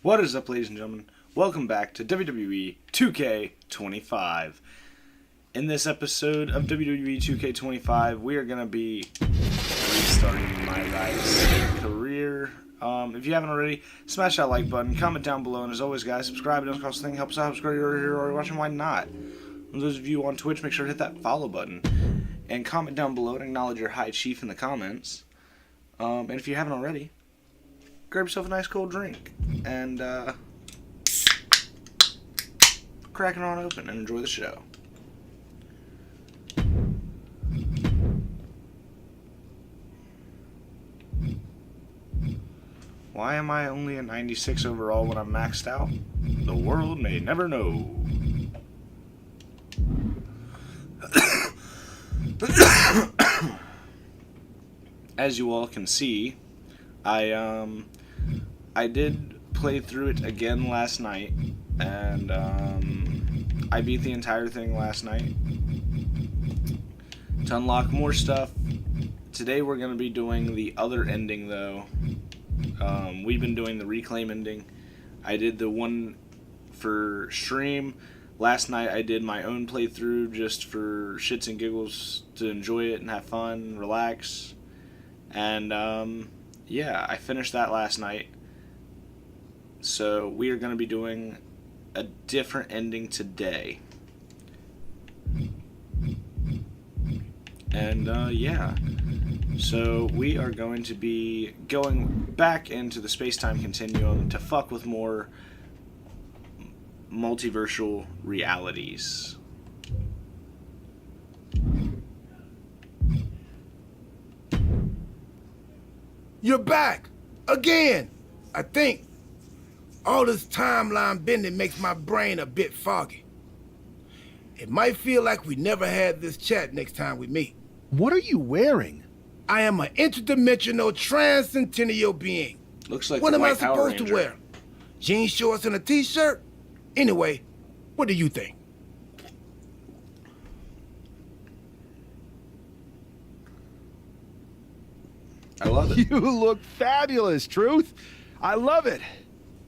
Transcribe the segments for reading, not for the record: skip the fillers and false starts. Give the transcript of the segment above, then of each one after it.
What is up, ladies and gentlemen? Welcome back to WWE 2K25. In this episode of WWE 2K25, we are going to be restarting MyRise career. If you haven't already, smash that like button, comment down below, and as always, guys, subscribe. It doesn't cost a thing. Helps out. Subscribe if you're here or watching. Why not? And those of you on Twitch, make sure to hit that follow button and comment down below and acknowledge your high chief in the comments. And if you haven't already, grab yourself a nice cold drink and crack it on open and enjoy the show. Why am I only a 96 overall when I'm maxed out? The world may never know. As you all can see, I did play through it again last night, and I beat the entire thing last night. To unlock more stuff, today we're going to be doing the other ending, though. We've been doing the reclaim ending. I did the one for stream. Last night I did my own playthrough just for shits and giggles to enjoy it and have fun, relax. And yeah, I finished that last night. So we are going to be doing a different ending today. And yeah, so we are going to be going back into the space-time continuum to fuck with more multiversal realities. You're back! Again! I think all this timeline bending makes my brain a bit foggy. It might feel like we never had this chat next time we meet. What are you wearing? I am an interdimensional transcendental being. Looks like What the am I White Power supposed to Ranger. wear? Jean shorts and a t-shirt? Anyway, what do you think? I love it. You look fabulous, Truth. I love it.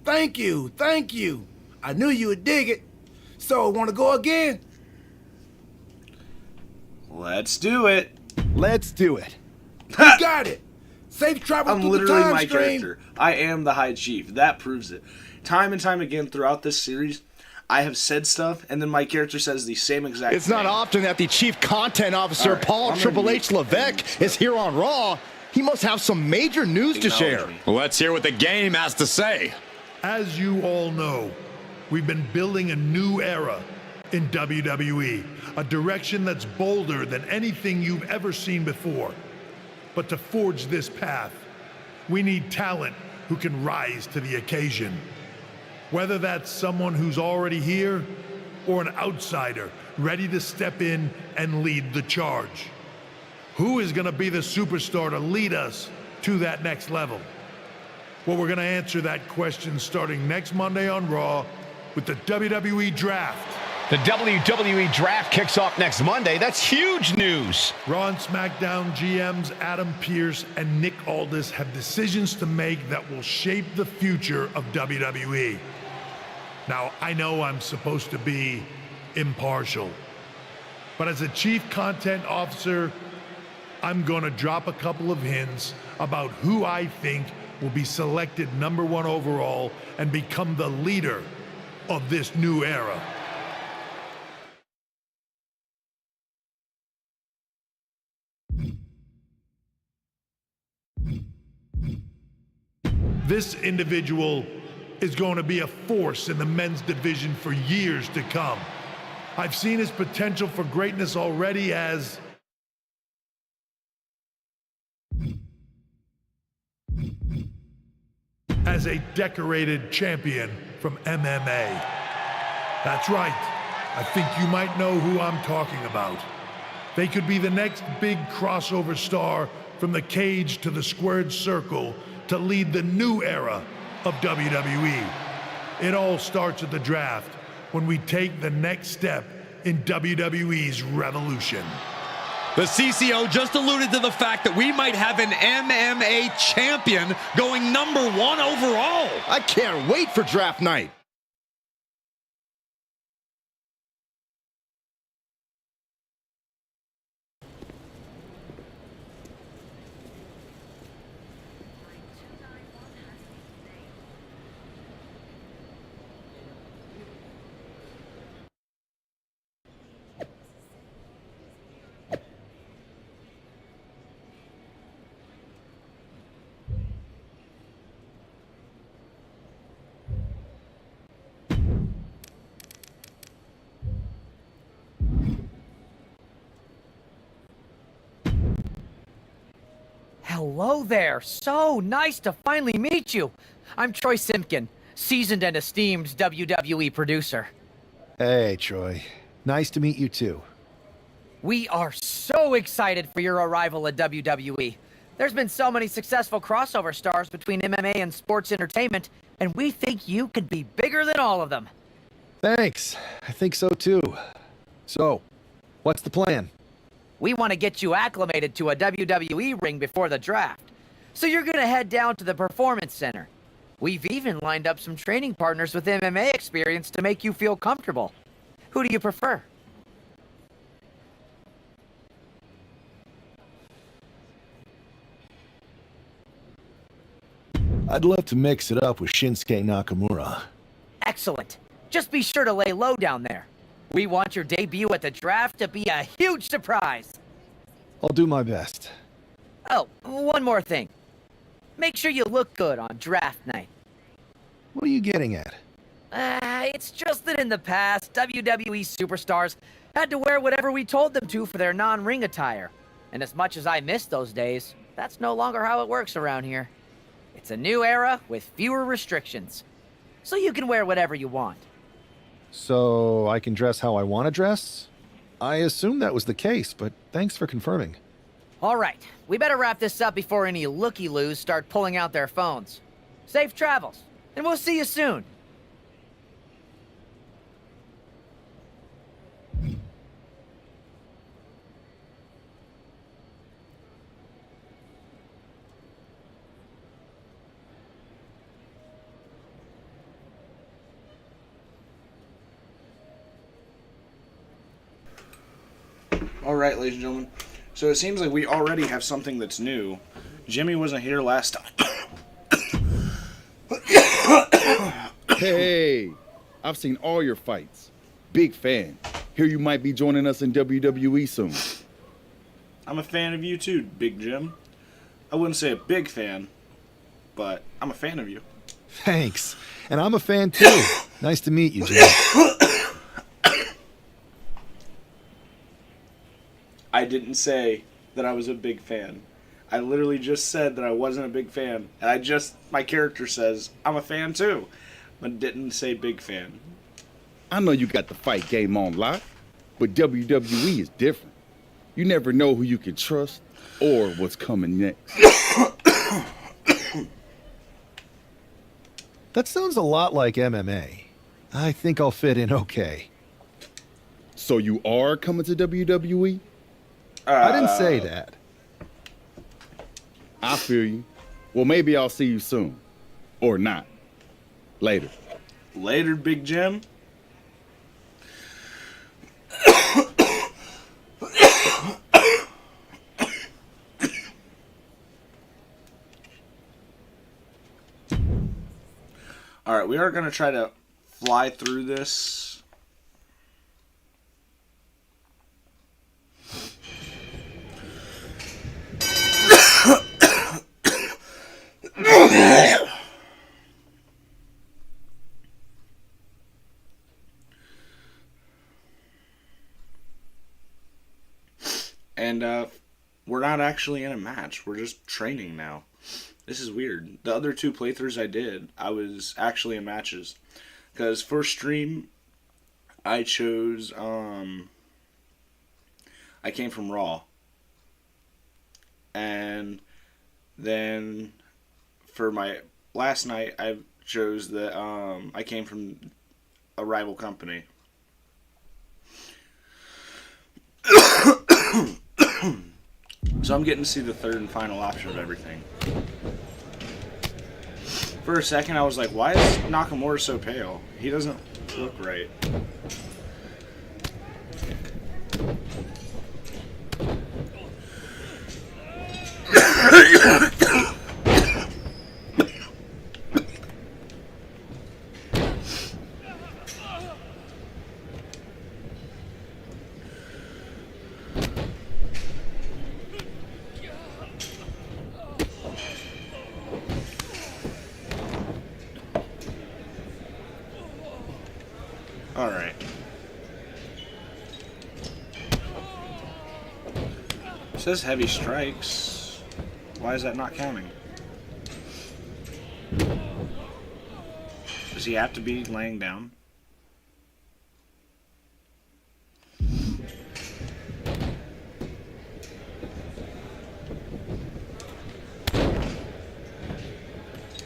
Thank you, thank you. I knew you would dig it. So, want to go again? Let's do it. Let's do it. You got it. Safe travel I'm through the literally time my stream. character. I am the High Chief. That proves it. Time and time again throughout this series, I have said stuff, and then my character says the same exact It's thing. not often that the Chief Content Officer, All right, Paul I'm Triple gonna H Levesque, is here on Raw. He must have some major news to share. Acknowledge me. Let's hear what the game has to say. As you all know, we've been building a new era in WWE, a direction that's bolder than anything you've ever seen before. But to forge this path, we need talent who can rise to the occasion. Whether that's someone who's already here or an outsider ready to step in and lead the charge. Who is going to be the superstar to lead us to that next level? Well, we're going to answer that question starting next Monday on Raw with the WWE Draft. The WWE Draft kicks off next Monday. That's huge news. Raw and SmackDown GMs Adam Pearce and Nick Aldis have decisions to make that will shape the future of WWE. Now, I know I'm supposed to be impartial, but as a chief content officer, I'm going to drop a couple of hints about who I think will be selected #1 overall and become the leader of this new era. This individual is going to be a force in the men's division for years to come. I've seen his potential for greatness already as as a decorated champion from MMA. That's right. I think you might know who I'm talking about. They could be the next big crossover star from the cage to the squared circle to lead the new era of WWE. It all starts at the draft when we take the next step in WWE's revolution. The CCO just alluded to the fact that we might have an MMA champion going #1 overall. I can't wait for draft night. Hello there. So nice to finally meet you. I'm Troy Simpkin, seasoned and esteemed WWE producer. Hey, Troy. Nice to meet you too. We are so excited for your arrival at WWE. There's been so many successful crossover stars between MMA and sports entertainment, and we think you could be bigger than all of them. Thanks. I think so too. So, what's the plan? We want to get you acclimated to a WWE ring before the draft. So you're going to head down to the Performance Center. We've even lined up some training partners with MMA experience to make you feel comfortable. Who do you prefer? I'd love to mix it up with Shinsuke Nakamura. Excellent. Just be sure to lay low down there. We want your debut at the draft to be a huge surprise. I'll do my best. Oh, one more thing. Make sure you look good on draft night. What are you getting at? It's just that in the past, WWE superstars had to wear whatever we told them to for their non-ring attire. And as much as I miss those days, that's no longer how it works around here. It's a new era with fewer restrictions. So you can wear whatever you want. So I can dress how I want to dress? I assumed that was the case, but thanks for confirming. All right, we better wrap this up before any looky-loos start pulling out their phones. Safe travels, and we'll see you soon. All right, ladies and gentlemen. So it seems like we already have something that's new. Jimmy wasn't here last time. Hey, I've seen all your fights. Big fan. Hear you might be joining us in WWE soon. I'm a fan of you too, Big Jim. I wouldn't say a big fan, but I'm a fan of you. Thanks. And I'm a fan too. Nice to meet you, Jim. I didn't say that I was a big fan. I literally just said that I wasn't a big fan. And my character says, I'm a fan too, but didn't say big fan. I know you got the fight game on lock, but WWE is different. You never know who you can trust or what's coming next. That sounds a lot like MMA. I think I'll fit in okay. So you are coming to WWE? I didn't say that. I feel you. Well, maybe I'll see you soon. Or not. Later. Later, Big Jim. All right, we are going to try to fly through this. And we're not actually in a match. We're just training now. This is weird. The other 2 playthroughs I did, I was actually in matches. Because first stream, I chose, I came from Raw. And then for my last night, I chose that I came from a rival company. So I'm getting to see the third and final option of everything. For a second, I was like, why is Nakamura so pale? He doesn't look right. Alright. It says heavy strikes. Why is that not counting? Does he have to be laying down?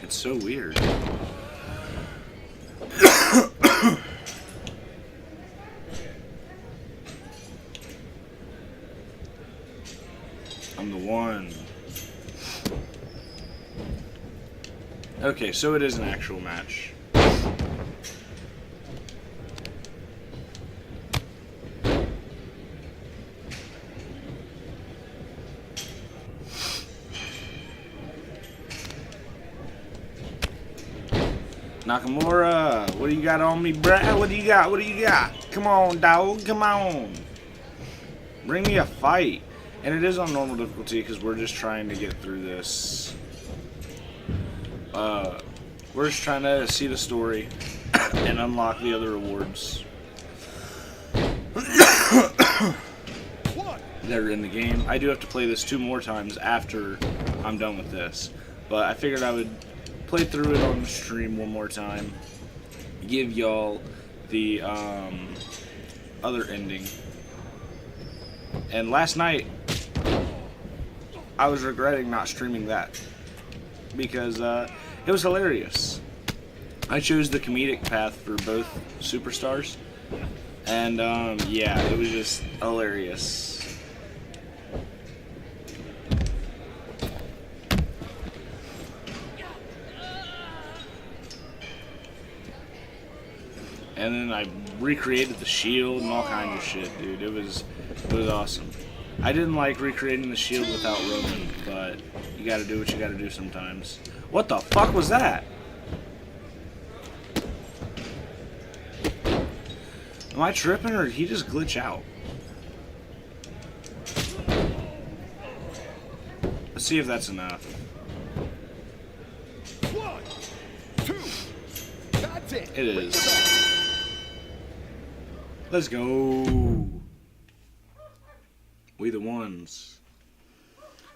It's so weird. I'm the one. Okay, so it is an actual match. Nakamura, what do you got on me, bruh? What do you got? What do you got? Come on, dog. Come on. Bring me a fight. And it is on normal difficulty because we're just trying to get through this. We're just trying to see the story and unlock the other rewards that are in the game. I do have to play this 2 more times after I'm done with this. But I figured I would play through it on the stream one more time. Give y'all the other ending. And last night, I was regretting not streaming that because it was hilarious. I chose the comedic path for both superstars, and yeah, it was just hilarious. And then I recreated the shield and all kinds of shit, dude. It was awesome. I didn't like recreating the shield without Roman, but you gotta do what you gotta do sometimes. What the fuck was that? Am I tripping or did he just glitch out? Let's see if that's enough. 1, 2, that's it. It is. Let's go. We the ones.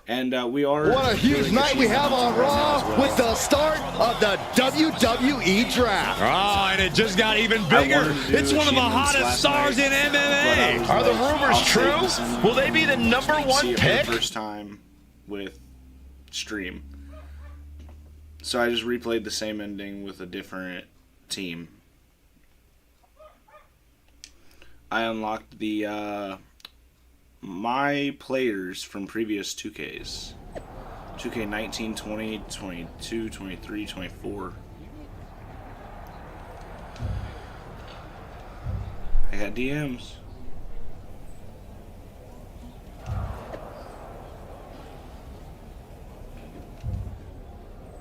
And we are... What a huge night we have on Raw with the start of the WWE Draft. Oh, and it just got even bigger. It's one of the hottest stars in MMA. Are the rumors true? Will they be the number 1 pick? First time with stream. So I just replayed the same ending with a different team. I unlocked the my players from previous 2Ks. 2K 19, 20, 22, 23, 24. I got DMs.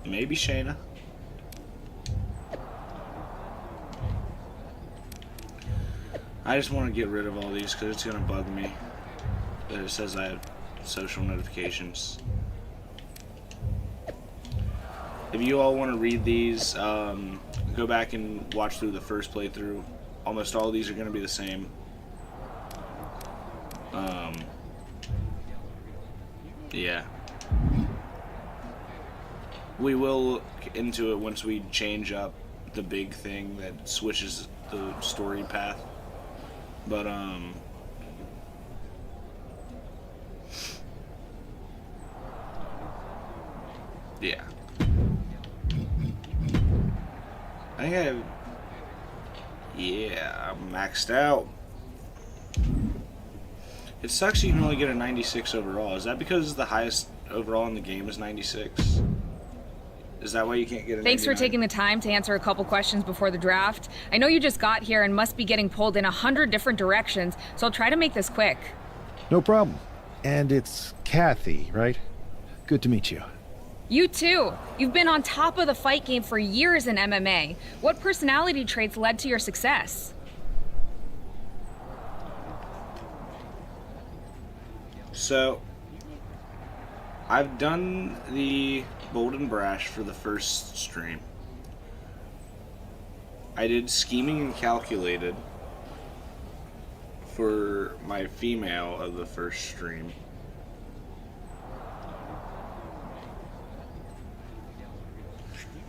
Maybe Shayna. I just want to get rid of all these because it's going to bug me that it says I have social notifications. If you all want to read these, go back and watch through the first playthrough. Almost all of these are going to be the same. Yeah. We will look into it once we change up the big thing that switches the story path. But, yeah. I think I have... Yeah, I'm maxed out. It sucks you can only get a 96 overall. Is that because the highest overall in the game is 96? Is that why you can't get a Thanks 99? for taking the time to answer a couple questions before the draft. I know you just got here and must be getting pulled in 100 different directions, so I'll try to make this quick. No problem. And it's Kathy, right? Good to meet you. You too. You've been on top of the fight game for years in MMA. What personality traits led to your success? So, I've done the Bold and Brash for the first stream. I did Scheming and Calculated for my female of the first stream.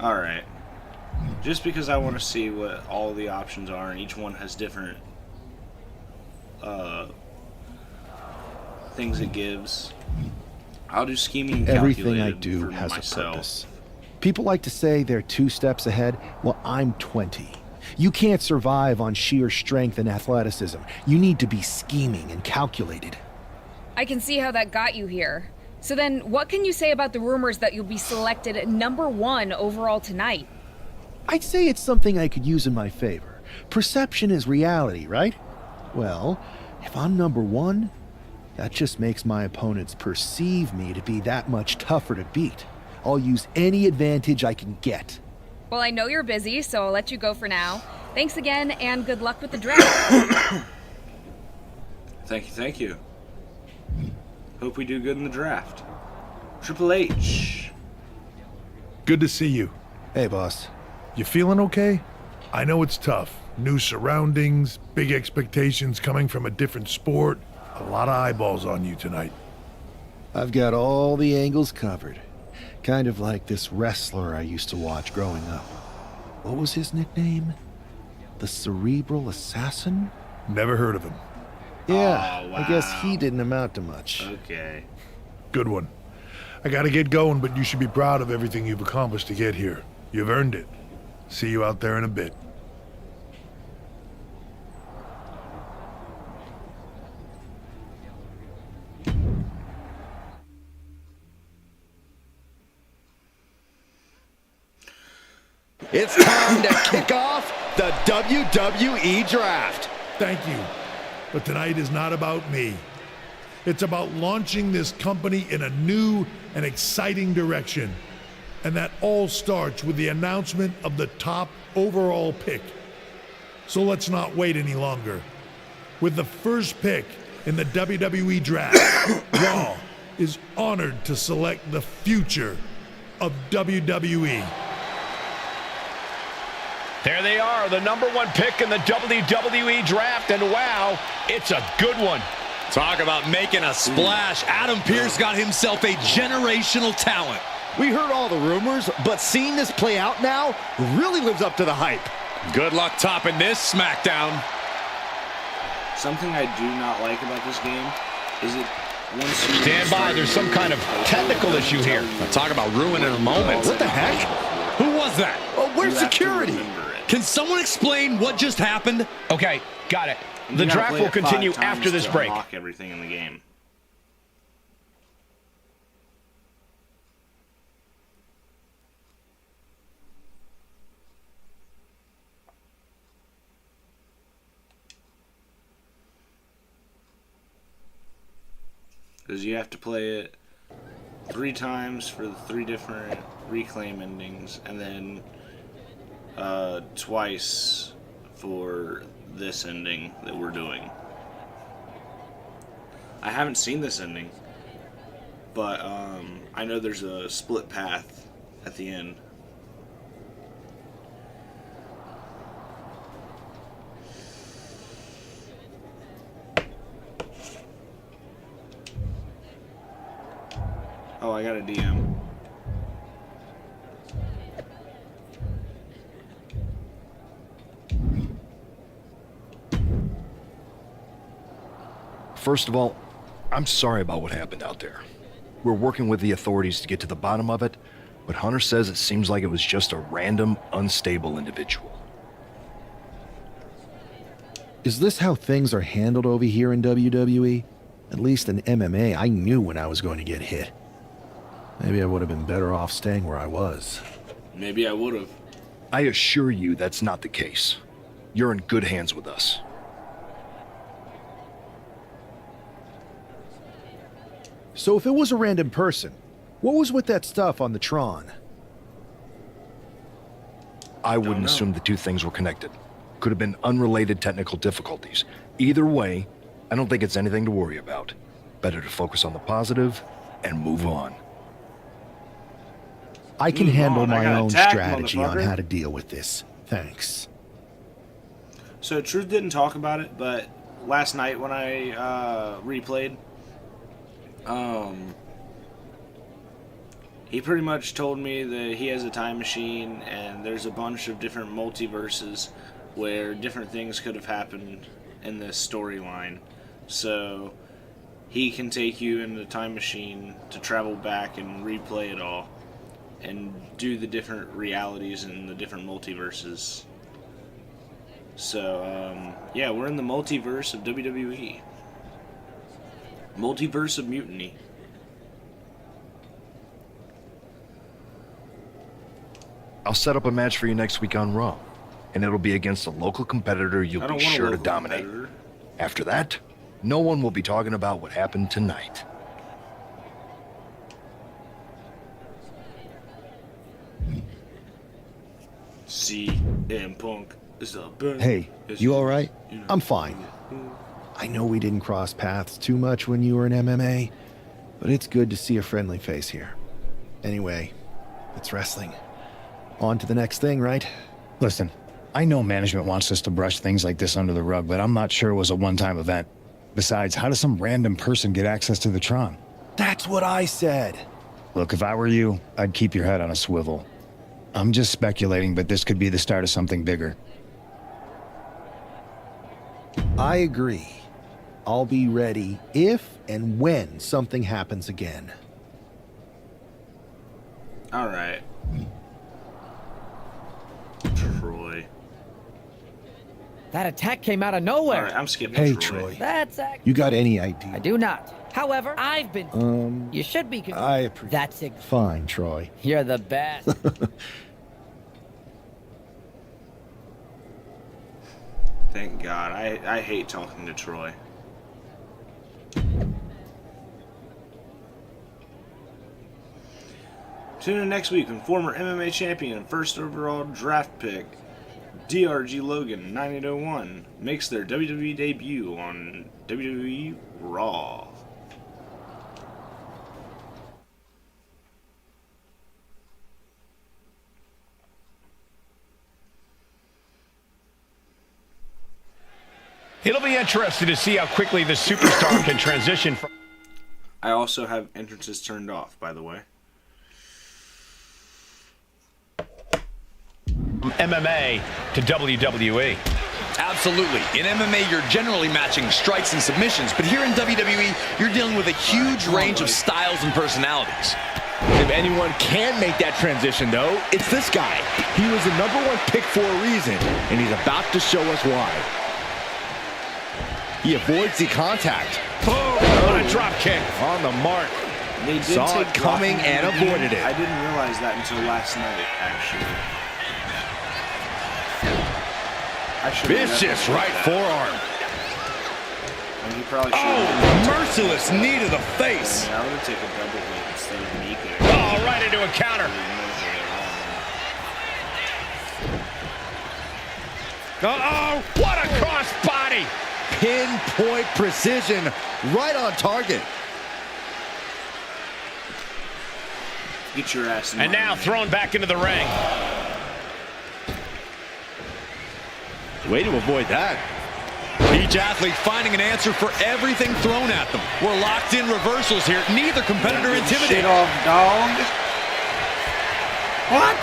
Alright. Just because I want to see what all the options are, and each one has different things it gives. I'll do Scheming and Everything Calculated I do for has myself. a purpose. People like to say they're 2 steps ahead. Well, I'm 20. You can't survive on sheer strength and athleticism. You need to be scheming and calculated. I can see how that got you here. So then, what can you say about the rumors that you'll be selected #1 overall tonight? I'd say it's something I could use in my favor. Perception is reality, right? Well, if I'm #1, that just makes my opponents perceive me to be that much tougher to beat. I'll use any advantage I can get. Well, I know you're busy, so I'll let you go for now. Thanks again, and good luck with the draft. Thank you. Hope we do good in the draft. Triple H. Good to see you. Hey, boss. You feeling okay? I know it's tough. New surroundings, big expectations coming from a different sport. A lot of eyeballs on you tonight. I've got all the angles covered. Kind of like this wrestler I used to watch growing up. What was his nickname? The Cerebral Assassin? Never heard of him. Yeah, Oh, wow. I guess he didn't amount to much. Okay. Good one. I gotta get going, but you should be proud of everything you've accomplished to get here. You've earned it. See you out there in a bit. It's time to kick off the WWE Draft. Thank you. But tonight is not about me. It's about launching this company in a new and exciting direction. And that all starts with the announcement of the top overall pick. So let's not wait any longer. With the first pick in the WWE Draft, Raw is honored to select the future of WWE. There they are, the #1 pick in the WWE Draft, and wow, it's a good one. Talk about making a splash. Adam Pearce got himself a generational talent. We heard all the rumors, but seeing this play out now really lives up to the hype. Good luck topping this SmackDown. Something I do not like about this game is it once you Stand by, there's some kind of technical issue here. Talk about ruining a moment. What the heck? Who was that? Oh, where's You have to security? remember it. Can someone explain what just happened? Okay, got it. You The gotta draft play will it 5 continue times after this to break. unlock everything in the game. Because you have to play it 3 times for the 3 different reclaim endings, and then twice for this ending that we're doing. I haven't seen this ending, but I know there's a split path at the end. Oh, I got a DM. First of all, I'm sorry about what happened out there. We're working with the authorities to get to the bottom of it, but Hunter says it seems like it was just a random, unstable individual. Is this how things are handled over here in WWE? At least in MMA, I knew when I was going to get hit. Maybe I would have been better off staying where I was. Maybe I would have. I assure you that's not the case. You're in good hands with us. So if it was a random person, what was with that stuff on the Tron? I wouldn't assume the two things were connected. Could have been unrelated technical difficulties. Either way, I don't think it's anything to worry about. Better to focus on the positive and move on. I can handle my own attack, strategy on motherfucker. how to deal with this. Thanks. So Truth didn't talk about it, but last night when I replayed, he pretty much told me that he has a time machine and there's a bunch of different multiverses where different things could have happened in this storyline. So he can take you in the time machine to travel back and replay it all and do the different realities in the different multiverses. So, yeah, we're in the multiverse of WWE. Multiverse of Mutiny. I'll set up a match for you next week on Raw, and it'll be against a local competitor you'll be sure to dominate. After that, no one will be talking about what happened tonight. CM Punk is a burn. Hey, you all right? I'm fine. I know we didn't cross paths too much when you were in MMA, but it's good to see a friendly face here. Anyway, it's wrestling. On to the next thing, right? Listen, I know management wants us to brush things like this under the rug, but I'm not sure it was a one-time event. Besides, how does some random person get access to the Tron? That's what I said. Look, if I were you, I'd keep your head on a swivel. I'm just speculating, but this could be the start of something bigger. I agree. I'll be ready if and when something happens again. Alright. Troy. That attack came out of nowhere. Alright, I'm skipping Hey, Troy. Troy. That's You got any idea? I do not. However, I've been. You should be. I appreciate. That's it. Fine, Troy. You're the best. Thank God. I hate talking to Troy. Tune in next week when former MMA champion and first overall draft pick DRG Logan 9801 makes their WWE debut on WWE Raw. It'll be interesting to see how quickly the superstar can transition from I also have entrances turned off, by the way. MMA to WWE. Absolutely. In MMA, you're generally matching strikes and submissions, but here in WWE, you're dealing with a huge range of styles and personalities. If anyone can make that transition, though, it's this guy. He was the #1 pick for a reason, and he's about to show us why. He avoids the contact. Boom! What a drop kick. On the mark. They did Saw take it coming blocking and lead. avoided it. I didn't realize that until last night, actually. Vicious right forearm. And he probably Merciless knee to the face. I would have taken a double hit instead of knee kick. Oh, right into a counter. Uh-oh, what a cross body. Pinpoint precision, right on target. Get your ass in And now thrown back into the ring. Way to avoid that. Each athlete finding an answer for everything thrown at them. We're locked in reversals here. Neither competitor intimidated. Shit off, dog. What?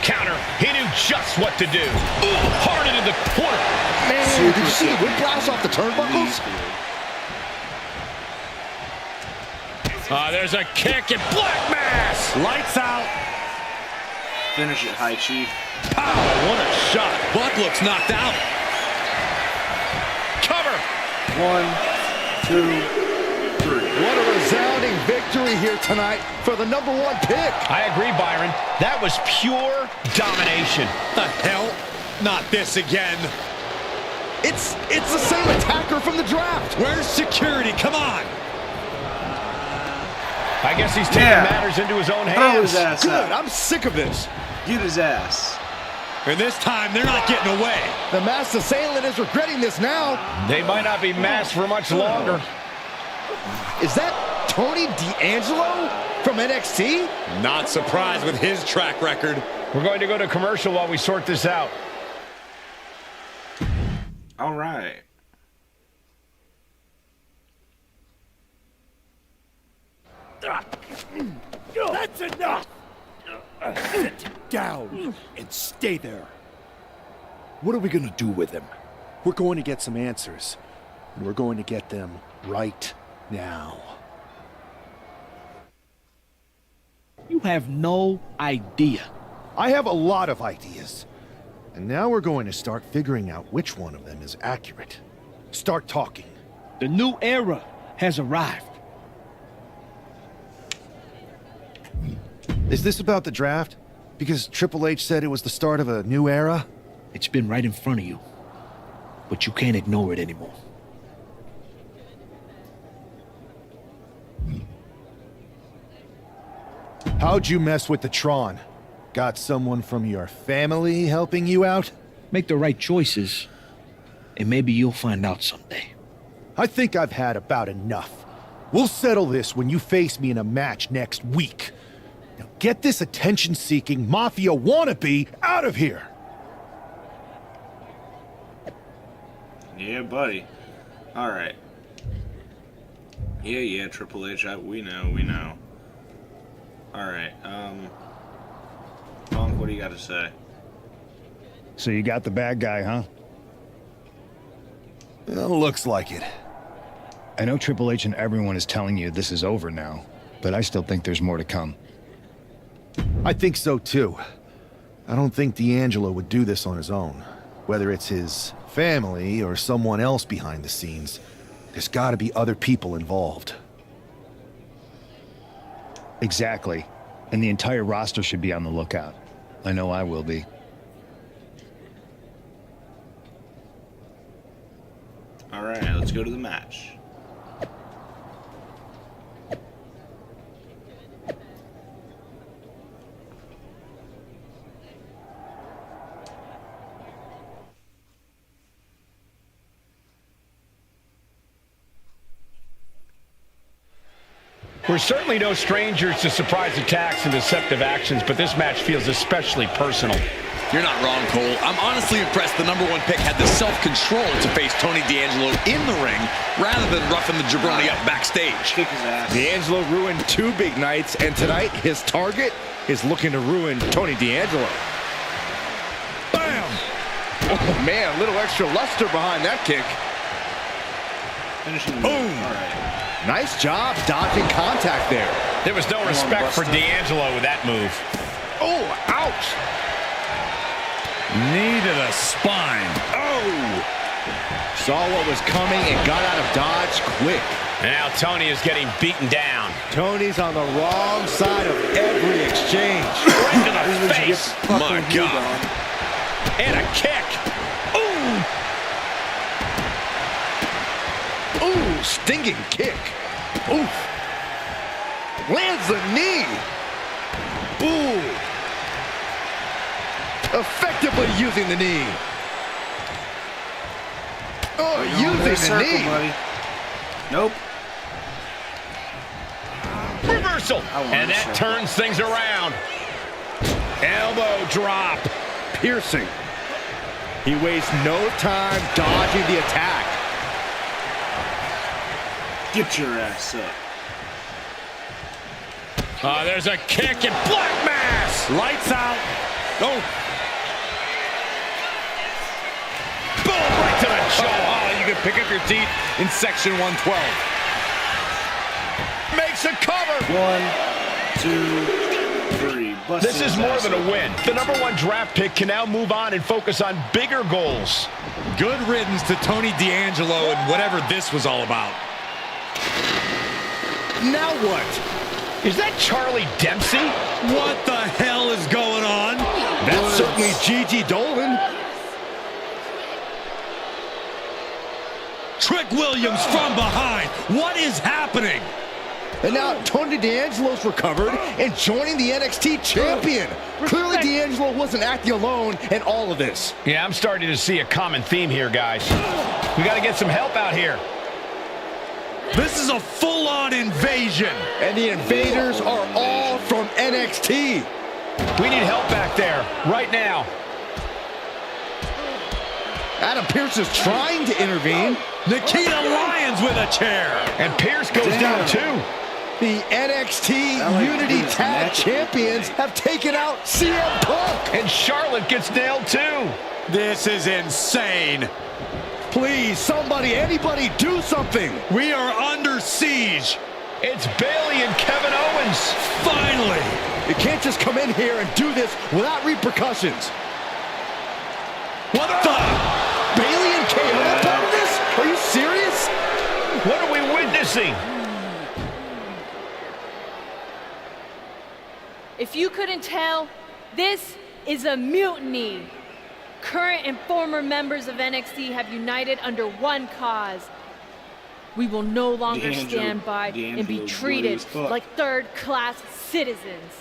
Counter. He knew just what to do. Ooh, hard into the corner. Man, did you see the whiplash off the turnbuckles? There's a kick and Black Mass. Lights out. Finish it, High Chief. Pow, what a shot. Buck looks knocked out. Cover. 1, 2, 3. What a resounding victory here tonight for the #1 pick. I agree, Byron. That was pure domination. The hell? Not this again. It's the same attacker from the draft. Where's security? Come on. I guess he's taking matters into his own Throw his hands. ass Good, out. I'm sick of this. Get his ass. And this time, they're not getting away. The masked assailant is regretting this now. They might not be masked for much longer. Is that Tony D'Angelo from NXT? Not surprised with his track record. We're going to go to commercial while we sort this out. All right. That's enough! Sit down and stay there. What are we gonna do with him? We're going to get some answers. And we're going to get them right now. You have no idea. I have a lot of ideas. And now we're going to start figuring out which one of them is accurate. Start talking. The new era has arrived. Is this about the draft? Because Triple H said it was the start of a new era? It's been right in front of you, but you can't ignore it anymore. How'd you mess with the Tron? Got someone from your family helping you out? Make the right choices, and maybe you'll find out someday. I think I've had about enough. We'll settle this when you face me in a match next week. Now get this attention-seeking mafia wannabe out of here! Yeah, buddy. All right. Yeah, Triple H. We know. All right. Monk, what do you got to say? So you got the bad guy, huh? Well, looks like it. I know Triple H and everyone is telling you this is over now, but I still think there's more to come. I think so, too. I don't think D'Angelo would do this on his own. Whether it's his family or someone else behind the scenes, there's gotta be other people involved. Exactly. And the entire roster should be on the lookout. I know I will be. All right, let's go to the match. We're certainly no strangers to surprise attacks and deceptive actions, but this match feels especially personal. You're not wrong, Cole. I'm honestly impressed the #1 pick had the self-control to face Tony D'Angelo in the ring rather than roughing the jabroni up backstage. Kick his ass. D'Angelo ruined 2 big nights, and tonight his target is looking to ruin Tony D'Angelo. Bam! Oh man, a little extra luster behind that kick. Finishing the Boom! move. All right. Nice job dodging contact there. There was no respect for D'Angelo with that move. Oh, ouch! Knee to the spine. Oh! Saw what was coming and got out of dodge quick. Now Tony is getting beaten down. Tony's on the wrong side of every exchange. Right to the face. My God. And a kick. Ooh! Ooh, stinging kick. Oof. Lands the knee. Ooh. Effectively using the knee. Oh, using the knee. Buddy. Nope. Reversal. And that turns things around. Elbow drop. Piercing. He wastes no time dodging the attack. Get your ass up. There's a kick and Black Mass. Lights out. Oh. Boom, right to the jaw. Oh, you can pick up your teeth in section 112. Makes makes a cover. 1, 2, 3. Busted This is his more ass than a open. win. The number 1 draft pick can now move on and focus on bigger goals. Good riddance to Tony D'Angelo and whatever this was all about. Now what? Is that Charlie Dempsey? What the hell is going on? That's certainly Gigi Dolan. Trick Williams from behind. What is happening? And now Tony D'Angelo's recovered and joining the NXT champion. Clearly D'Angelo wasn't acting alone in all of this. Yeah, I'm starting to see a common theme here, guys. We got to get some help out here. This is a full-on invasion. And the invaders are all from NXT. We need help back there, right now. Adam Pearce is trying to intervene. Nikita Lyons with a chair. And Pierce goes down too. The NXT Unity Tag Champions have taken out CM Punk. And Charlotte gets nailed too. This is insane. Please, somebody, anybody, do something. We are under siege. It's Bayley and Kevin Owens. Finally. You can't just come in here and do this without repercussions. What the? Bayley and KO are part of this? Are you serious? What are we witnessing? If you couldn't tell, this is a mutiny. Current and former members of NXT have united under one cause. We will no longer stand by and be treated like third-class citizens.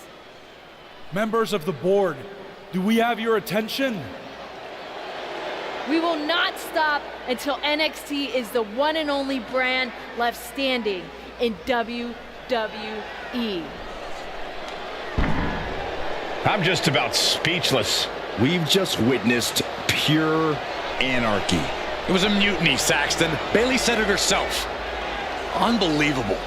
Members of the board, do we have your attention? We will not stop until NXT is the one and only brand left standing in WWE. I'm just about speechless. We've just witnessed pure anarchy. It was a mutiny, Saxton. Bayley said it herself. Unbelievable.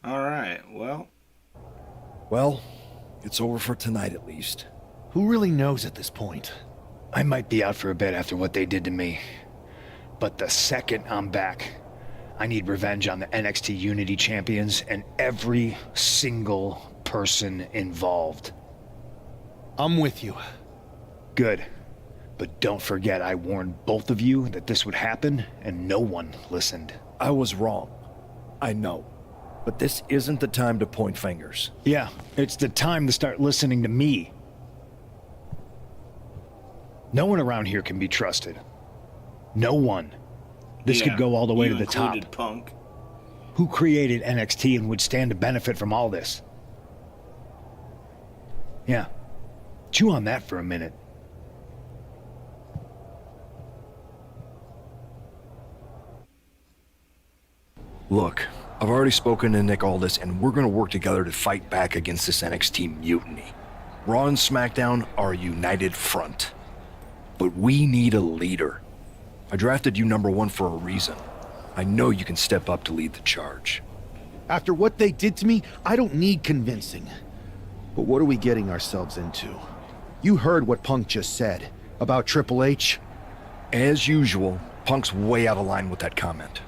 All right, Well, it's over for tonight at least. Who really knows at this point? I might be out for a bit after what they did to me. But the second I'm back, I need revenge on the NXT Unity Champions and every single person involved. I'm with you. Good. But don't forget I warned both of you that this would happen, and no one listened. I was wrong. I know. But this isn't the time to point fingers. Yeah, it's the time to start listening to me. No one around here can be trusted. No one. This could go all the way to the top. Punk. Who created NXT and would stand to benefit from all this? Yeah. Chew on that for a minute. Look, I've already spoken to Nick Aldis, and we're gonna work together to fight back against this NXT mutiny. Raw and SmackDown are a united front. But we need a leader. I drafted you number 1 for a reason. I know you can step up to lead the charge. After what they did to me, I don't need convincing. But what are we getting ourselves into? You heard what Punk just said about Triple H. As usual, Punk's way out of line with that comment.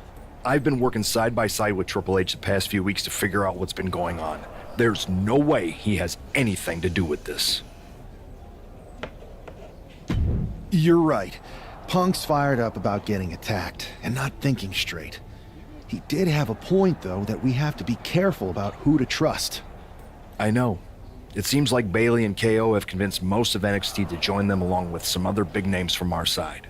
I've been working side by side with Triple H the past few weeks to figure out what's been going on. There's no way he has anything to do with this. You're right. Punk's fired up about getting attacked and not thinking straight. He did have a point, though, that we have to be careful about who to trust. I know. It seems like Bayley and KO have convinced most of NXT to join them along with some other big names from our side.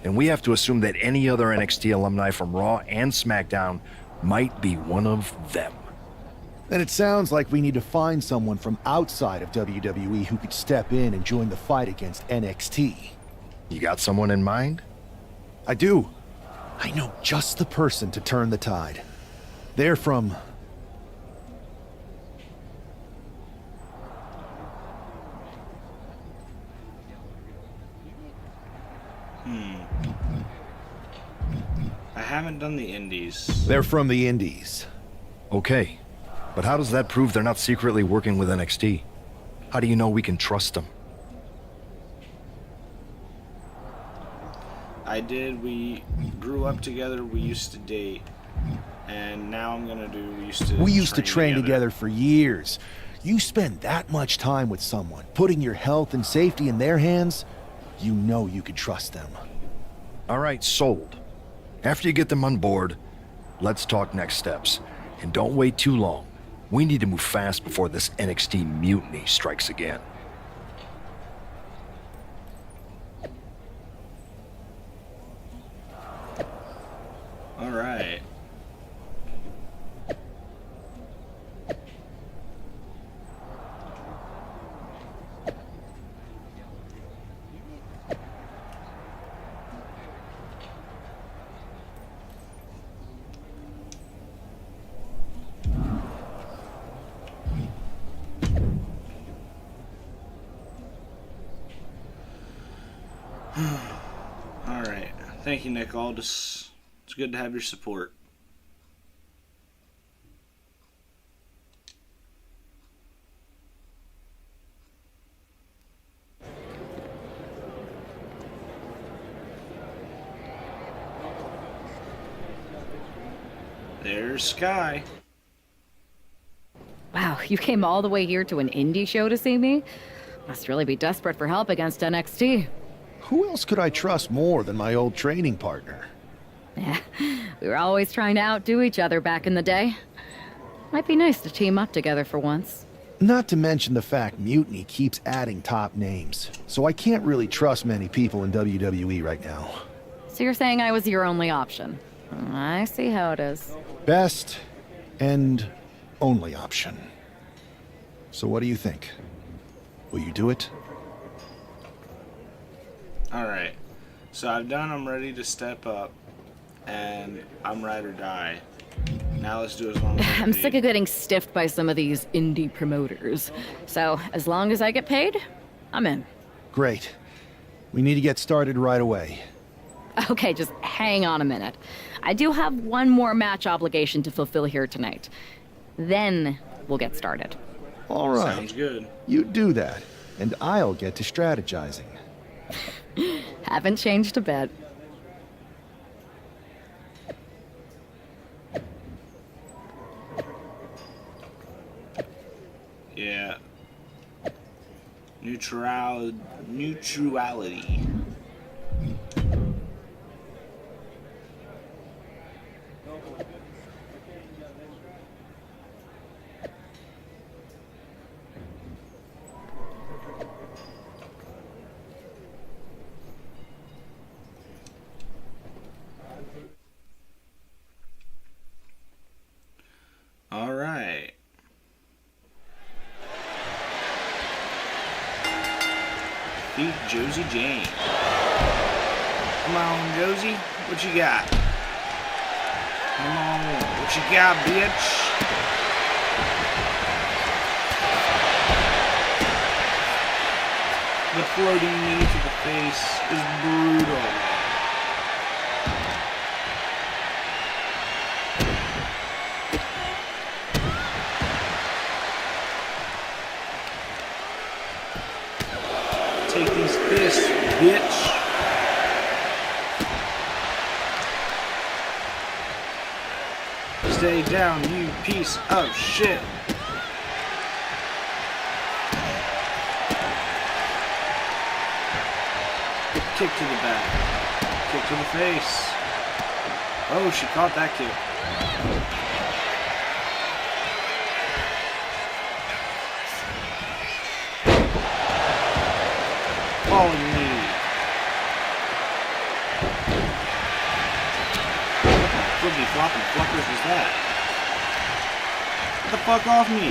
And we have to assume that any other NXT alumni from Raw and SmackDown might be one of them. Then it sounds like we need to find someone from outside of WWE who could step in and join the fight against NXT. You got someone in mind? I do. I know just the person to turn the tide. They're from... I haven't done the indies. They're from the Indies. Okay. But how does that prove they're not secretly working with NXT? How do you know we can trust them? I did. We grew up together. We used to date. And now I'm gonna do, we used to train together for years. You spend that much time with someone, putting your health and safety in their hands, you know you can trust them. All right, sold. After you get them on board, let's talk next steps. And don't wait too long. We need to move fast before this NXT mutiny strikes again. All right. All right. Thank you, Nick Aldis. It's good to have your support. There's Sky. Wow, you came all the way here to an indie show to see me? Must really be desperate for help against NXT. Who else could I trust more than my old training partner? Yeah, we were always trying to outdo each other back in the day. Might be nice to team up together for once. Not to mention the fact Mutiny keeps adding top names, so I can't really trust many people in WWE right now. So you're saying I was your only option? I see how it is. Best and only option. So what do you think? Will you do it? Alright. So I've done I'm ready to step up, and I'm ride or die. Now let's do as long as I I'm can sick of getting stiffed by some of these indie promoters. So as long as I get paid, I'm in. Great. We need to get started right away. Okay, just hang on a minute. I do have one more match obligation to fulfill here tonight. Then we'll get started. All right. Sounds good. You do that, and I'll get to strategizing. Haven't changed a bit. Yeah. Neutrality. All right. Beat Josie Jane. Come on, Josie. What you got? Come on. What you got, bitch? The floating knee to the face is brutal. Take these fists, bitch. Stay down, you piece of shit. Kick to the back. Kick to the face. Oh, she caught that kick. Falling knee. Flippy floppy fluckers was that? Get the fuck off me.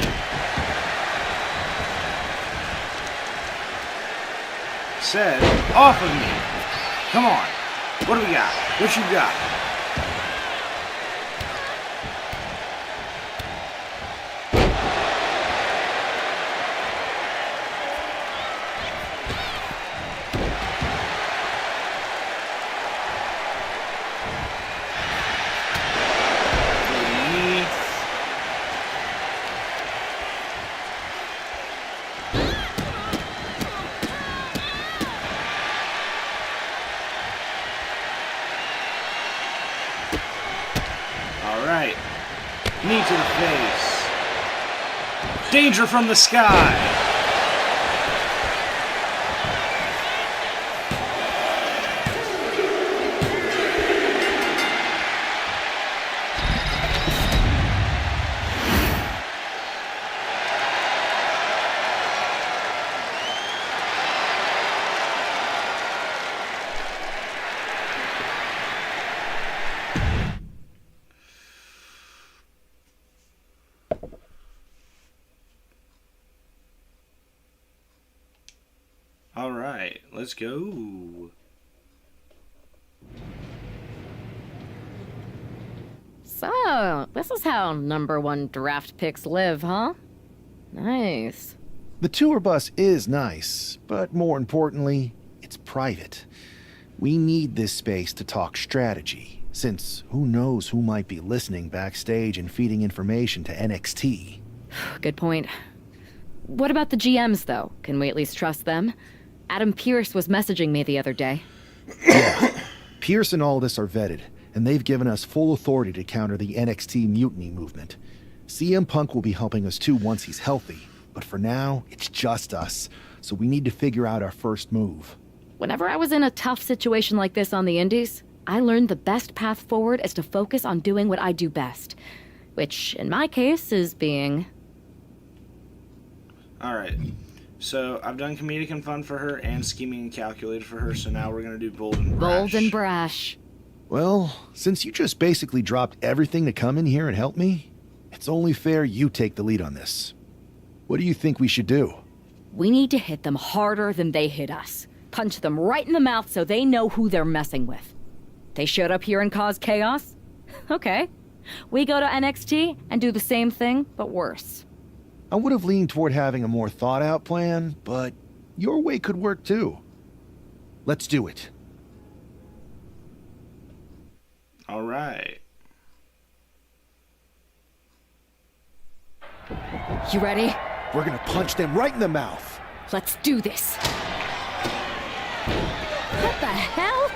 Said, off of me. Come on. What do we got? What you got? All right. Knee to the face. Danger from the sky. All right, let's go. So, this is how #1 draft picks live, huh? Nice. The tour bus is nice, but more importantly, it's private. We need this space to talk strategy, since who knows who might be listening backstage and feeding information to NXT. Good point. What about the GMs, though? Can we at least trust them? Adam Pearce was messaging me the other day. Yeah. Pearce and Aldis are vetted, and they've given us full authority to counter the NXT mutiny movement. CM Punk will be helping us too once he's healthy, but for now, it's just us, so we need to figure out our first move. Whenever I was in a tough situation like this on the Indies, I learned the best path forward is to focus on doing what I do best, which, in my case, is being... Alright, so I've done comedic and fun for her and scheming and calculated for her, so now we're going to do bold and brash. Bold and brash. Well, since you just basically dropped everything to come in here and help me, it's only fair you take the lead on this. What do you think we should do? We need to hit them harder than they hit us. Punch them right in the mouth so they know who they're messing with. They showed up here and caused chaos? Okay. We go to NXT and do the same thing, but worse. I would have leaned toward having a more thought-out plan, but your way could work too. Let's do it. All right. You ready? We're gonna punch them right in the mouth. Let's do this. What the hell?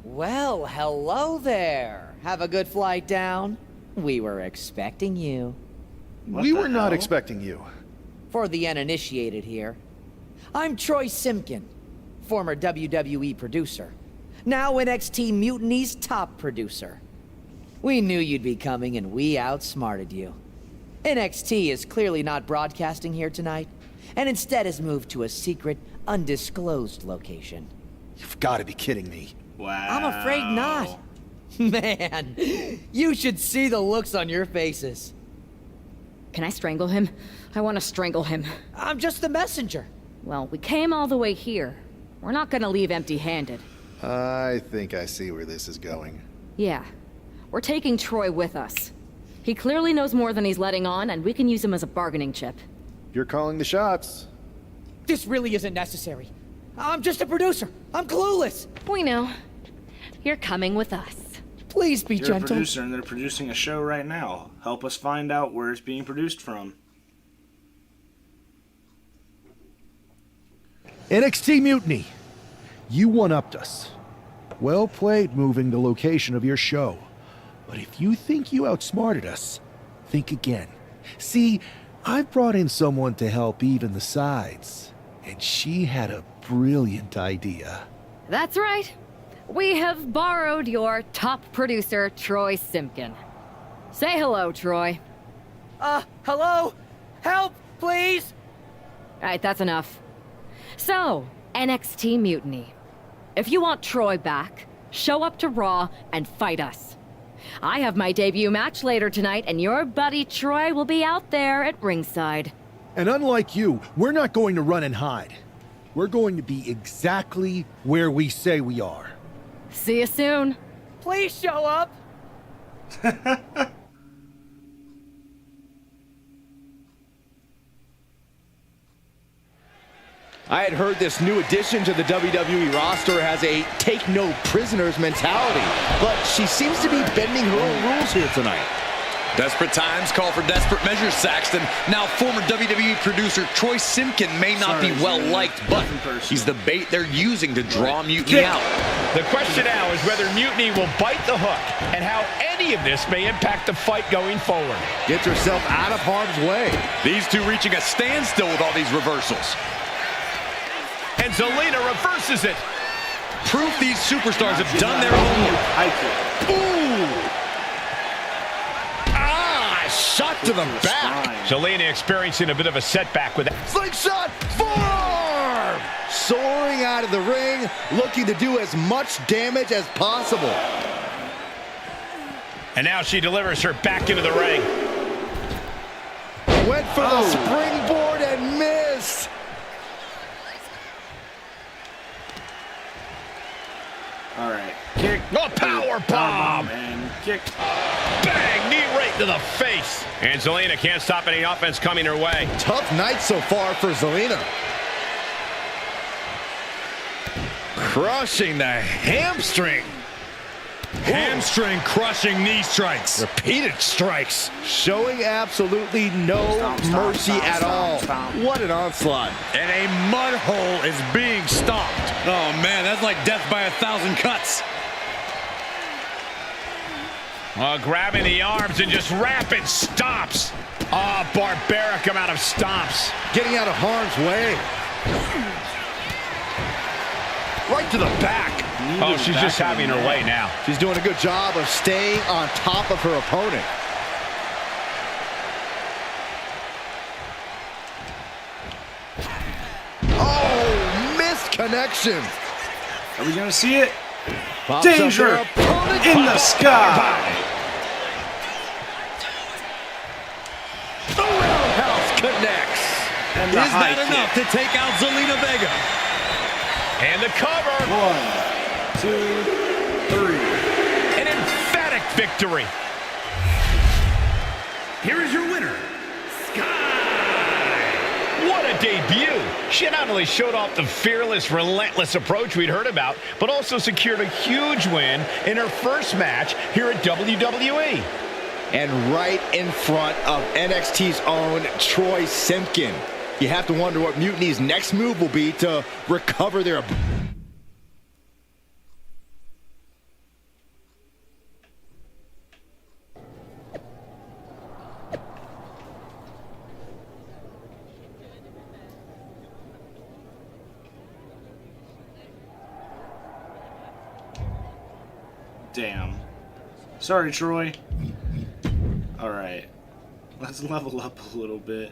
Well, hello there. Have a good flight down. We were expecting you. We were not expecting you. For the uninitiated here, I'm Troy Simkin, former WWE producer, now NXT Mutiny's top producer. We knew you'd be coming and we outsmarted you. NXT is clearly not broadcasting here tonight, and instead has moved to a secret, undisclosed location. You've got to be kidding me. Wow. I'm afraid not. Man, you should see the looks on your faces. Can I strangle him? I want to strangle him. I'm just the messenger. Well, we came all the way here. We're not gonna leave empty-handed. I think I see where this is going. Yeah. We're taking Troy with us. He clearly knows more than he's letting on, and we can use him as a bargaining chip. You're calling the shots. This really isn't necessary. I'm just a producer. I'm clueless. We know. You're coming with us. Please be You're gentle. a producer and they're producing a show right now. Help us find out where it's being produced from. NXT Mutiny. You one-upped us. Well played moving the location of your show. But if you think you outsmarted us, think again. See, I've brought in someone to help even the sides, and she had a brilliant idea. That's right. We have borrowed your top producer, Troy Simkin. Say hello, Troy. Hello? Help, please? Alright, that's enough. So, NXT Mutiny. If you want Troy back, show up to Raw and fight us. I have my debut match later tonight, and your buddy Troy will be out there at ringside. And unlike you, we're not going to run and hide. We're going to be exactly where we say we are. See you soon. Please show up. I had heard this new addition to the WWE roster has a take no prisoners mentality, but she seems to be bending her own rules here tonight. Desperate times call for desperate measures, Saxton. Now, former WWE producer Troy Simkin may not be well-liked, but he's the bait they're using to draw Mutiny out. The question now is whether Mutiny will bite the hook and how any of this may impact the fight going forward. Get yourself out of harm's way. These two reaching a standstill with all these reversals. And Zelina reverses it. Proof these superstars have done their homework. Ooh! Shot to the back. Zelina experiencing a bit of a setback with that. Slingshot forearm! Soaring out of the ring, looking to do as much damage as possible. And now she delivers her back into the ring. Went for the springboard and missed. All right, kick. A power bomb. And kick. Bang, knee right to the face. And Zelina can't stop any offense coming her way. Tough night so far for Zelina. Crushing the hamstring. Hamstring crushing knee strikes. Repeated strikes. Showing absolutely no mercy at all. What an onslaught. And a mud hole is being stomped. Oh, man, that's like death by 1,000 cuts. Grabbing the arms and just rapid stomps. Oh, barbaric amount of stomps. Getting out of harm's way. Right to the back. Oh, she's just having her way now. She's doing a good job of staying on top of her opponent. Oh, missed connection. Are we going to see it? Pops Danger in the sky. The roundhouse connects. And Is that enough to take out Zelina Vega? And the cover. 1, 2, 3. An emphatic victory. Here is your winner, What a debut. She not only showed off the fearless, relentless approach we'd heard about, but also secured a huge win in her first match here at WWE. And right in front of NXT's own Troy Simkin. You have to wonder what Mutiny's next move will be to recover their... Damn. Sorry, Troy. Alright. Let's level up a little bit.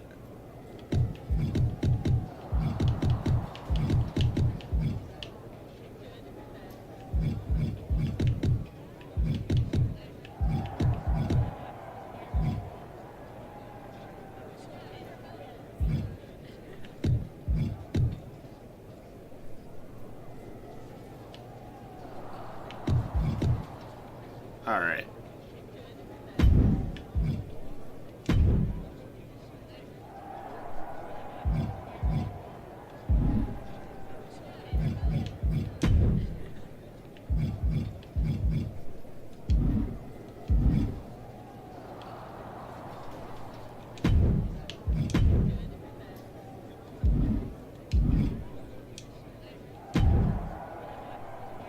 Alright.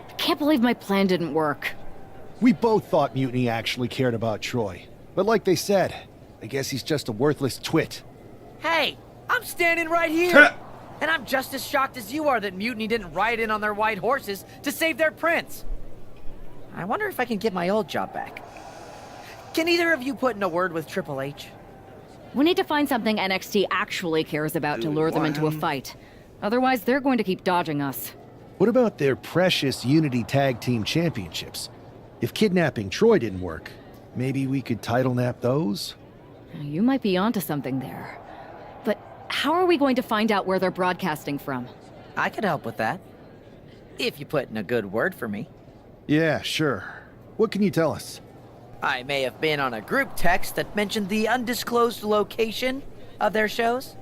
I can't believe my plan didn't work. We both thought Mutiny actually cared about Troy. But like they said, I guess he's just a worthless twit. Hey, I'm standing right here. And I'm just as shocked as you are that Mutiny didn't ride in on their white horses to save their prince. I wonder if I can get my old job back. Can either of you put in a word with Triple H? We need to find something NXT actually cares about to lure them into a fight. Otherwise, they're going to keep dodging us. What about their precious Unity Tag Team Championships? If kidnapping Troy didn't work, maybe we could title nap those? You might be onto something there. But how are we going to find out where they're broadcasting from? I could help with that. If you put in a good word for me. Yeah, sure. What can you tell us? I may have been on a group text that mentioned the undisclosed location of their shows.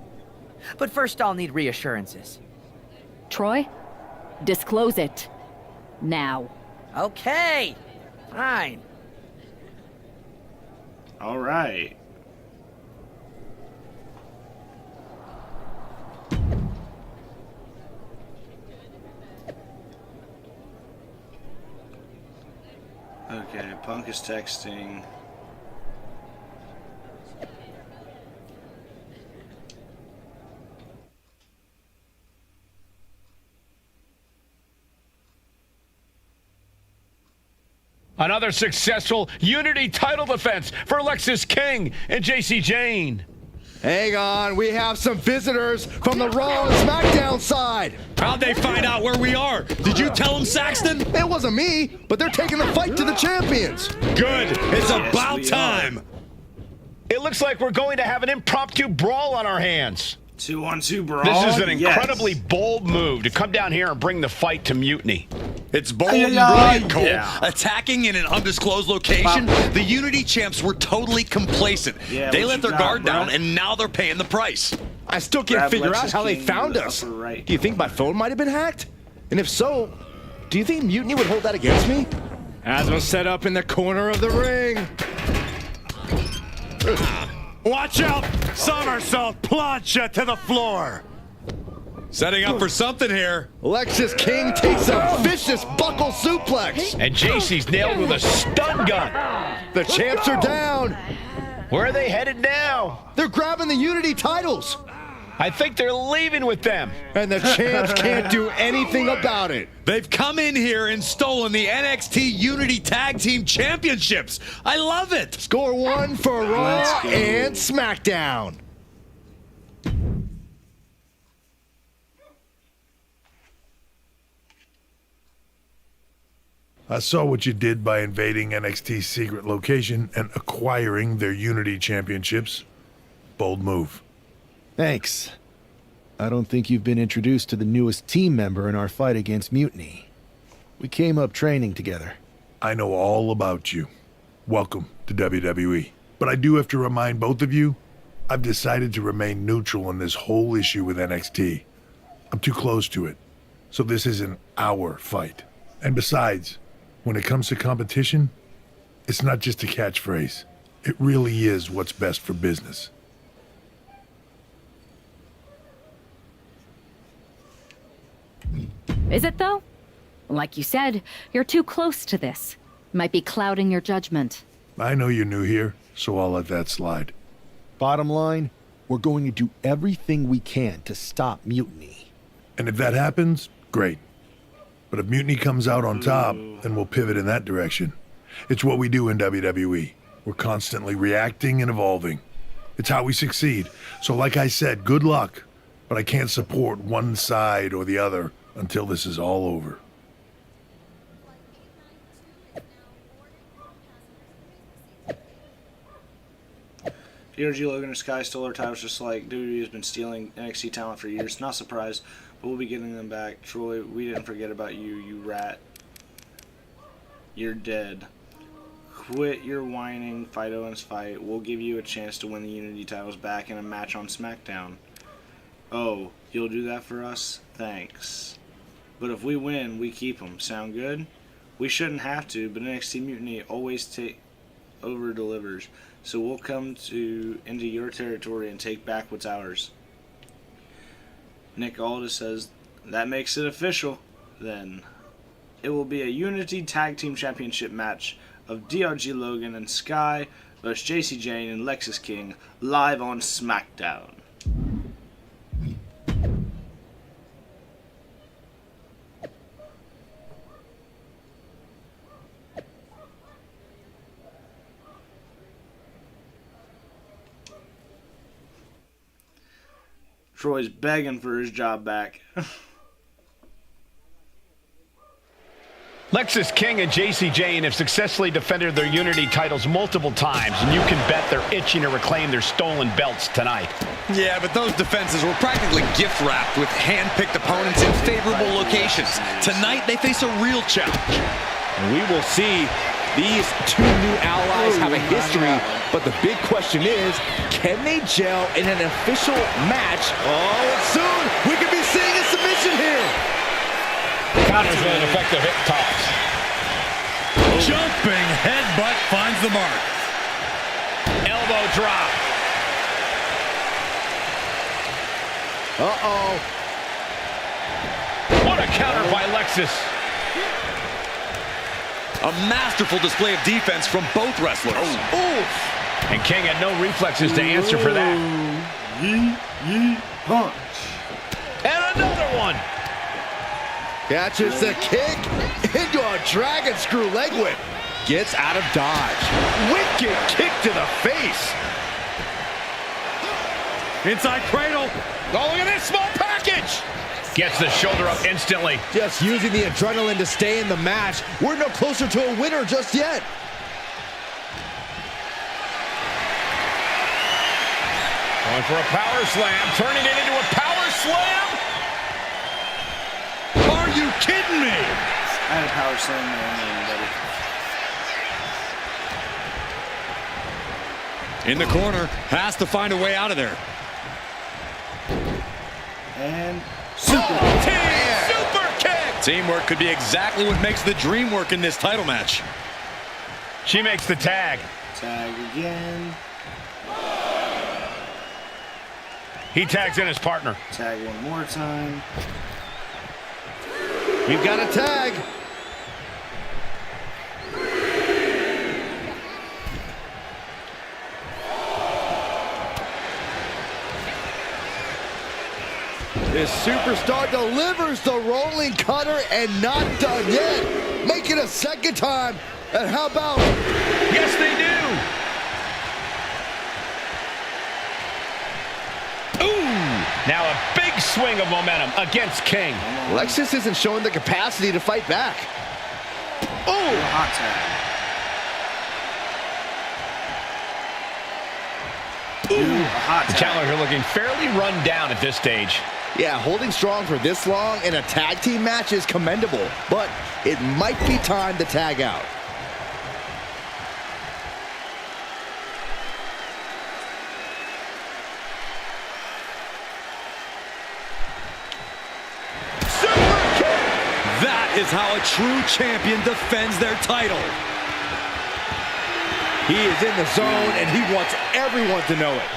But first I'll need reassurances. Troy? Disclose it. Now. Okay. Fine. All right. Okay, Punk is texting. Another successful Unity title defense for Lexis King and JC Jane. Hang on, we have some visitors from the Raw and SmackDown side. How'd they find out where we are? Did you tell them, Saxton? It wasn't me, but they're taking the fight to the champions. Good. It's about time. It looks like we're going to have an impromptu brawl on our hands. 2-on-2 brawl. This is an incredibly bold move to come down here and bring the fight to Mutiny. It's bold and brilliant, Cole. Attacking in an undisclosed location, the Unity champs were totally complacent. They let their guard down, and now they're paying the price. I still can't figure out how they found us. Do you think my phone might have been hacked? And if so, do you think Mutiny would hold that against me? As I'm set up in the corner of the ring. Watch out! Somersault plancha to the floor. Setting up for something here. Lexis King takes a vicious buckle suplex. And JC's nailed with a stun gun. The champs are down. Where are they headed now? They're grabbing the Unity titles. I think they're leaving with them. And the champs can't do anything about it. They've come in here and stolen the NXT Unity Tag Team Championships. I love it. Score one for Raw and SmackDown. I saw what you did by invading NXT's secret location and acquiring their Unity championships. Bold move. Thanks. I don't think you've been introduced to the newest team member in our fight against Mutiny. We came up training together. I know all about you. Welcome to WWE. But I do have to remind both of you, I've decided to remain neutral in this whole issue with NXT. I'm too close to it. So this isn't our fight. And besides, when it comes to competition, it's not just a catchphrase. It really is what's best for business. Is it, though? Like you said, you're too close to this. Might be clouding your judgment. I know you're new here, so I'll let that slide. Bottom line, we're going to do everything we can to stop Mutiny. And if that happens, great. But if Mutiny comes out on top, then we'll pivot in that direction. It's what we do in WWE. We're constantly reacting and evolving. It's how we succeed. So like I said, good luck. But I can't support one side or the other until this is all over. PRG, Logan, and Sky stole our titles just like WWE has been stealing NXT talent for years. Not surprised, but we'll be getting them back. Troy, we didn't forget about you, you rat. You're dead. Quit your whining, fight Owens fight. We'll give you a chance to win the Unity titles back in a match on SmackDown. Oh, you'll do that for us? Thanks. But if we win, we keep them. Sound good? We shouldn't have to, but NXT Mutiny always over delivers. So we'll come into your territory and take back what's ours. Nick Aldis says, that makes it official. Then it will be a Unity Tag Team Championship match of DRG Logan and Sky versus JC Jane and Lexis King live on SmackDown. Troy's begging for his job back. Lexis King and JC Jane have successfully defended their Unity titles multiple times, and you can bet they're itching to reclaim their stolen belts tonight. Yeah, but those defenses were practically gift-wrapped with hand-picked opponents in favorable locations. Tonight, they face a real challenge. We will see. These two new allies have a history, but the big question is, can they gel in an official match? Oh, and soon we could be seeing a submission here. Counters with an effective hip toss. Jumping headbutt finds the mark. elbow drop. Uh-oh. What a counter by Lexus. A masterful display of defense from both wrestlers. Oof. And King had no reflexes to answer for that. Yee, punch. And another one. Catches the kick into a dragon screw leg whip. Gets out of dodge. Wicked kick to the face. Inside cradle. Oh, look at this small package. Gets the shoulder up instantly. Just using the adrenaline to stay in the match. We're no closer to a winner just yet. Going for a power slam, turning it into a power slam. Are you kidding me? I had a power slam there, In the corner, has to find a way out of there. and super kick. Teamwork could be exactly what makes the dream work in this title match. She makes the tag. Tag again. He tags in his partner. Tag one more time. We've got a tag. This superstar delivers the rolling cutter and not done yet. Make it a second time. And how about... Yes, they do. Ooh! Now a big swing of momentum against King. Lexus isn't showing the capacity to fight back. Oh! Hot tag. Ooh, a hot tag. The challenger looking fairly run down at this stage. Yeah, holding strong for this long in a tag team match is commendable, but it might be time to tag out. That is how a true champion defends their title. He is in the zone, and he wants everyone to know it.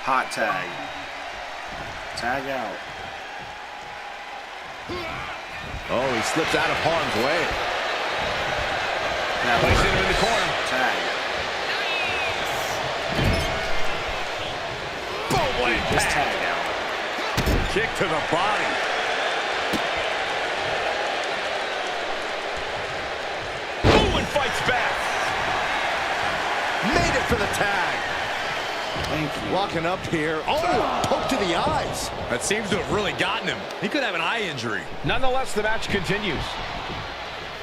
Hot tag. Tag out. Oh, he slips out of harm's way. Now Placing him in the corner. Tag. Boom, Just tag out. Kick to the body. Ooh, and fights back. Made it for the tag. Thank you. Walking up here. Oh, poke to the eyes. That seems to have really gotten him. He could have an eye injury. Nonetheless, the match continues.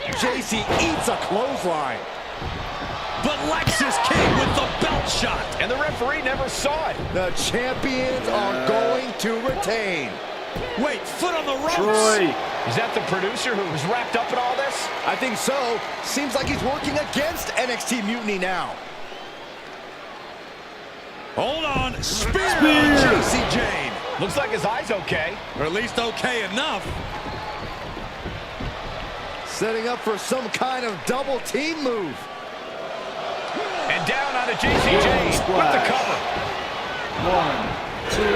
JC eats a clothesline. But Lexus King with the belt shot. And the referee never saw it. The champions are going to retain. Wait, foot on the ropes. Troy. Is that the producer who was wrapped up in all this? I think so. Seems like he's working against NXT Mutiny now. Hold on. Spear. JC Jane. Looks like his eye's okay. Or at least okay enough. Setting up for some kind of double team move. And down on a JC Jane with the cover. 1, 2, 3.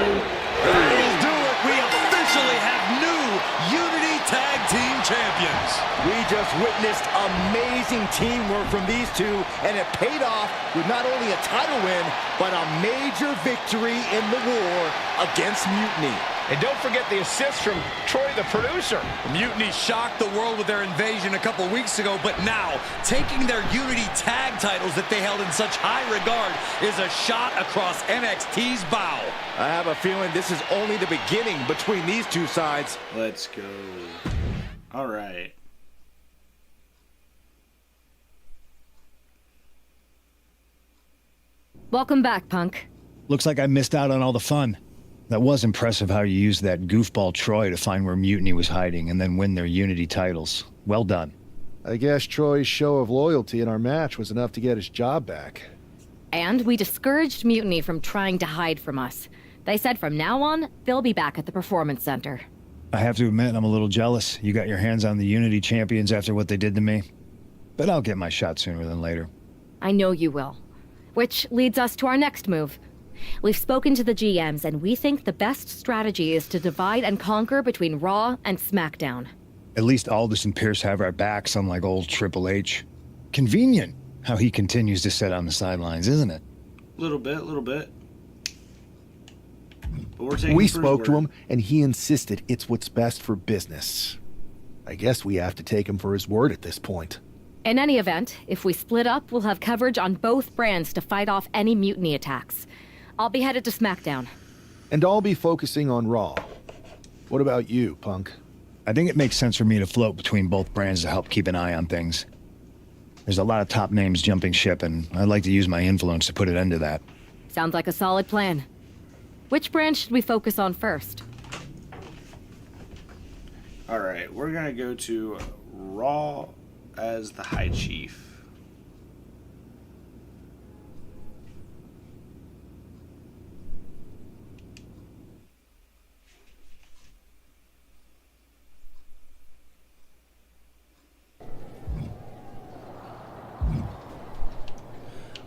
That'll do it. We officially have new Unity Tag Team Champions. We just witnessed amazing teamwork from these two, and it paid off with not only a title win, but a major victory in the war against Mutiny. And don't forget the assist from Troy, the producer. Mutiny shocked the world with their invasion a couple weeks ago, but now taking their Unity tag titles that they held in such high regard is a shot across NXT's bow. I have a feeling this is only the beginning between these two sides. Let's go. All right. Welcome back, Punk. Looks like I missed out on all the fun. That was impressive how you used that goofball Troy to find where Mutiny was hiding and then win their Unity titles. Well done. I guess Troy's show of loyalty in our match was enough to get his job back. And we discouraged Mutiny from trying to hide from us. They said from now on, they'll be back at the Performance Center. I have to admit, I'm a little jealous. You got your hands on the Unity champions after what they did to me. But I'll get my shot sooner than later. I know you will. Which leads us to our next move. We've spoken to the GMs, and we think the best strategy is to divide and conquer between Raw and SmackDown. At least Aldous and Pierce have our backs, unlike old Triple H. Convenient how he continues to sit on the sidelines, isn't it? Little bit. But we're taking We for his spoke to word. him, and he insisted it's what's best for business. I guess we have to take him for his word at this point. In any event, if we split up, we'll have coverage on both brands to fight off any mutiny attacks. I'll be headed to SmackDown. And I'll be focusing on Raw. What about you, Punk? I think it makes sense for me to float between both brands to help keep an eye on things. There's a lot of top names jumping ship, and I'd like to use my influence to put an end to that. Sounds like a solid plan. Which brand should we focus on first? Alright, we're gonna go to Raw as the High Chief.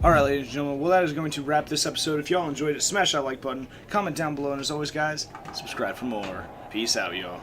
Alright, ladies and gentlemen, well, that is going to wrap this episode. If y'all enjoyed it, smash that like button, comment down below, and as always, guys, subscribe for more. Peace out, y'all.